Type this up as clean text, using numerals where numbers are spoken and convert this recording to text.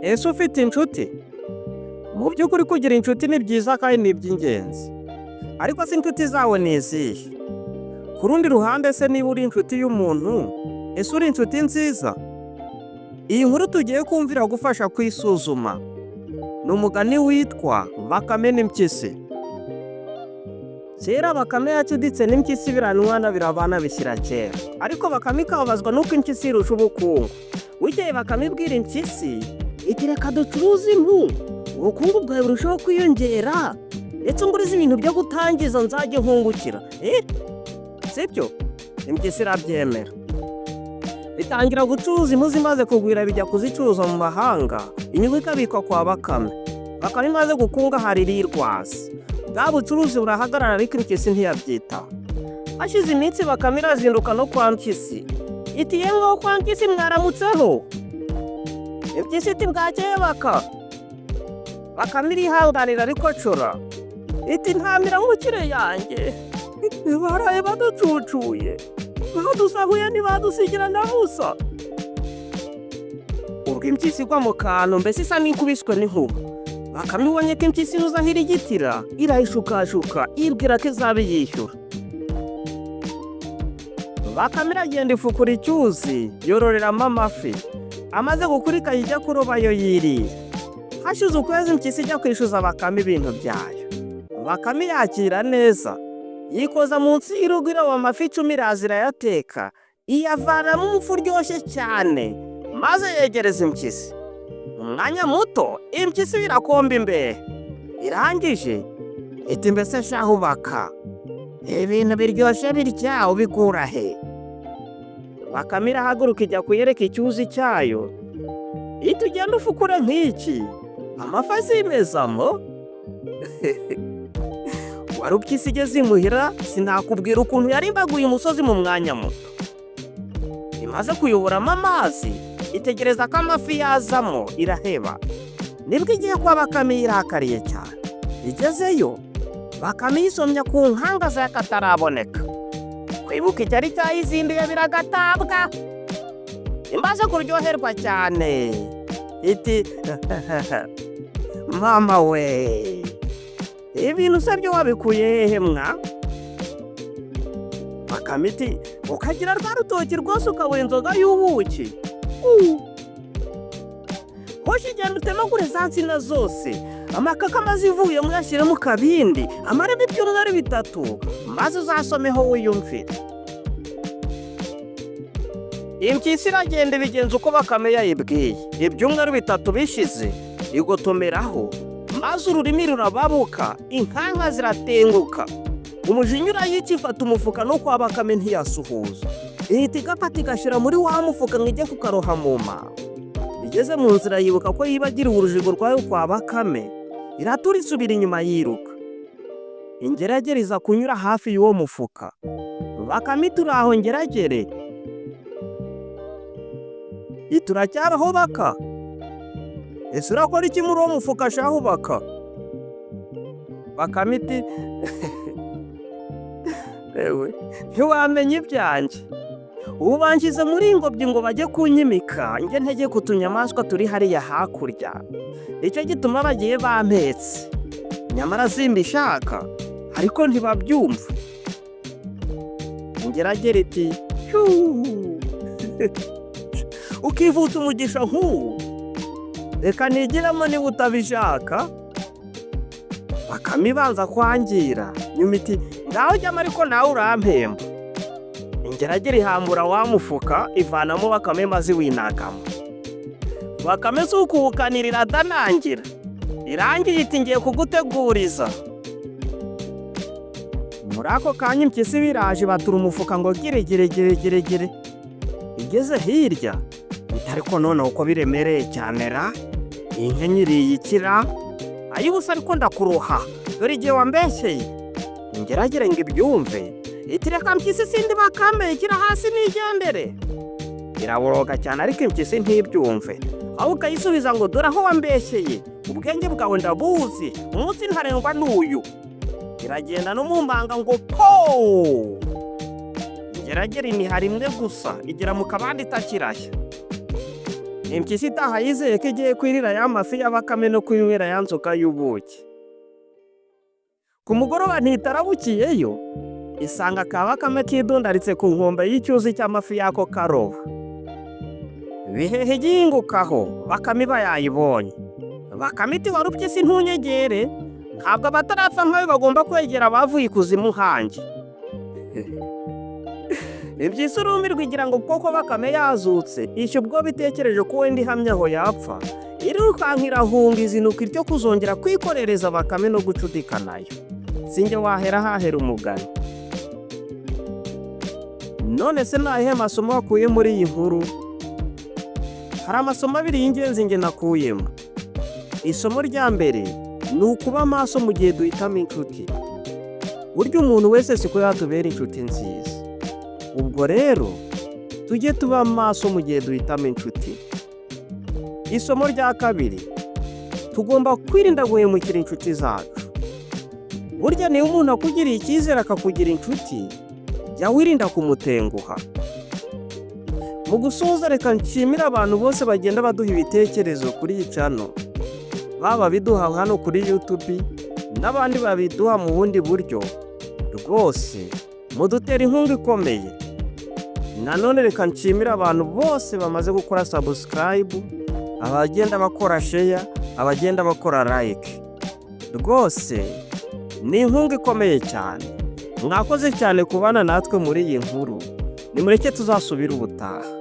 ese ufite inshuti? Mu by'ukuri kugira inshuti ni byiza kandi ni iby'ingenzi, ariko se inshuti zawe ni izihe? Ku rundi ruhande se niba uri inshuti y'umuntu, ese uri inshuti nziza? Iyi nkuru tugiye kumvira gufasha kwisuzuma. Ni umugani witwa Bakame n'Impyisi. Kera Bakame yacuditse n'Impyisi biranwana birabana bishyira kera, ariko Bakame ikababazwa nuko Impyisi irusha ubukungu. Bukeye Bakame ibwira Impyisi iti reka ducuruze impu, ubukungu bwawe burushaho kwiyongera, ndetse ngurize ibintu byo gutangiza nzajye nkungukira. Sibyo? Impyisi irabyemera. Bitangira gucuruza impu zimaze kugwira bijya kuzicuruza mu mahanga, inyungu ikabikwa kwa Bakame. Bakame imaze gukungahara irirwaza. Bwa bucuruzi burahagarara ariko Impyisi ntiyabyitaho. Hashize iminsi Bakame irazinduka no kwa Impyisi. Iti yemwe kwa Impyisi mwaramutseho? Impyisi iti bwakeye Baka. Bakame irihanganira ariko cora. Iti ntamira nkukire yanjye. Baraye baducucuye. Badusahuye ntibadusigira na busa. Ubwo Impyisi igwa mu kantu mbese isa n'inkubiswe n'inkuba. Bakame ibonye ko Impyisi inuza nk'irigitira, irayishukashuka, ibwira ko izaba yishyura. Bakame iragenda ifukura icyuzi, yororeramo amafi. Amaze gukurika ijya kuroba yo yiriye. Hashize ukwezi Impyisi ijya kwishyuza Bakame ibintu byayo. Bakame yakira neza. Yikoza munsi y'urugo iroba amafi 10 iraza irayateka, iyavanamo umufu uryoshye cyane, maze yegereza Impyisi. Mu mwanya muto Impyisi birakomba imbehe. Irangije iti mbese shahu Baka, ibintu biryoshye bitya ubikura he? Bakame irahaguruka ijya kuyereka icyuzi cyayo. Iti ugenda ufukure nk'iki, amafi azimezamo. Wari Impyisi igeze imuhira, sinakubwira ukuntu yarimbaguye umusozi mu mwanya muto. Imaze kuyoboramo amazi, itegereza ko amafi yazamo, iraheba. Nibwo igiye kwa Bakame irakariye cyane. Igezeyo, Bakame yisomya ku nkanga z'akataraboneka. Kwibuka icyari cyayizinduye biragatabwa. Imaze kuryoherwa cyane. Iti mama we, ibintu se byo wabikuye hehe mwa? Bakame iti ukagira rwa rutoki rwose ukabura inzoga y'ubuki. Hoshi genda utemagure za nsina zose, amakaka amaze ivuyemo uyashyire mu kabindi, amaremo ibyumweru 3, maze uzasomeho wiyumvire. Impyisi iragenda ibigenza uko Bakame yayibwiye. Ibyumweru 3 bishize, igotomeraho, maze ururimi rurababuka, inkanka ziratenguka. Umujinya urayica ifata umufuka no kwa Bakame ntiyasuhuza. Ihita igafata igashyira muri wa mufuka ngo ijye kukaroha mu mama. Igeze mu nzira yibuka ko yibagiriwe urujigo rwayo kwa Bakame, iratura isubira inyuma yiruka. Ingeragere iza kunyura hafi y'uwo mufuka. Bakame ituraho ngeragere. Ituracyaraho Baka? Ese urakora iki muri uwo mufuka shahu Baka? Bakame iti ewe ntiwamenye ibyanjye. Ubu banshyize muri ingobyi ngo bajye kunyimika, njye ntege ku tunyamaswa turi hariya hakurya. Icyo gituma bagiye bampetse. Nyamara simbishaka, ariko ntibabyumva. Ingeragere iti ukivutsa umugisha nk'uwo, reka nigiramo niba utabishaka. Bakame ibanza kwangira, nyuma iti ngaho jyamo ariko nawe urampemba. Ingeragere ihambura wa mufuka, ivanamo Bakame maze winagamo. Bakame si ukuwukanira iradanangira. Irangiye iti ngiye kuguteguriza. Muri ako kanya Impyisi biraje batura umufuka ngo gire. Igeze hirya, ariko none uko biremereye cyane ra, inka nyiriye ikira. Ayubusa ariko ndakuroha, dore igihe wambeshyeye. Ingeragere ngo ibyumve, iti reka Impyisi sindi Bakame, ikira hasi nigendere. Iraboroga cyane ariko Impyisi ntibyumve. Aho ukayisubiza ngo dore aho wambeshyeye, ubwenge bwawe ndabuzi, umunsi ntarengwa n'uyu. Iragenda no mu mbanga ngo po! Ingeragere iniha rimwe gusa, igera mu kabandi itakirashya. Impyisi itaha yizeye ko igiye kwirira ya mafi ya Bakame no kwinywera ya nzoga y'ubuki. Ku mugoroba ntitarabukiyeyo, isanga ka Bakame kidundaritse ku nkombe y'icyuzi cy'amafi y'ako karoba. Bihehe igihingukaho, Bakame iba yayibonye. Bakame iti wari upyisi ntunyegere, ntabwo abatarapfa nkawe bagomba kwegera abavuye ikuzimu hanjye. Impyisi urumirwa igira ngo koko Bakame yazutse, ishya ubwo bitekereje ko wenda ihamye aho yapfa, irirukanka irahunga izinuka iryo kuzongera kwikorereza Bakame no gucudika nayo. Sinjye wahera hahera umugani. None se nahe amasomo wakuye muri iyi nkuru? Hari amasomo abiri y'ingenzi nge nakuyemo. Isomo rya mbere ni ukuba maso mu gihe duhitamo inshuti. Burya umuntu wese siko yatubera inshuti nziza. Ubwo rero tujye tuba maso mu gihe duhitamo inshuti. Isomo rya kabiri, tugomba kwirinda guhemukira inshuti zacu. Burya niba umuntu akugiriye icyizere akakugira inshuti, jya wirinda kumutenguha. Mu gusoza reka nshimire abantu bose bagenda baduha ibitekerezo kuri iyi channel. Baba biduha hano kuri YouTube n'abandi babiduha mu bundi buryo. Rwose mudutera inkunga ikomeye. Nanone reka nshimire abantu bose bamaze gukora subscribe, abagenda bakora share, abagenda bakora like. Rwose ni inkunga ikomeye cyane. Mwakoze cyane kubana natwe muri iyi nkuru. Nimureke tuzasubira ubutaha.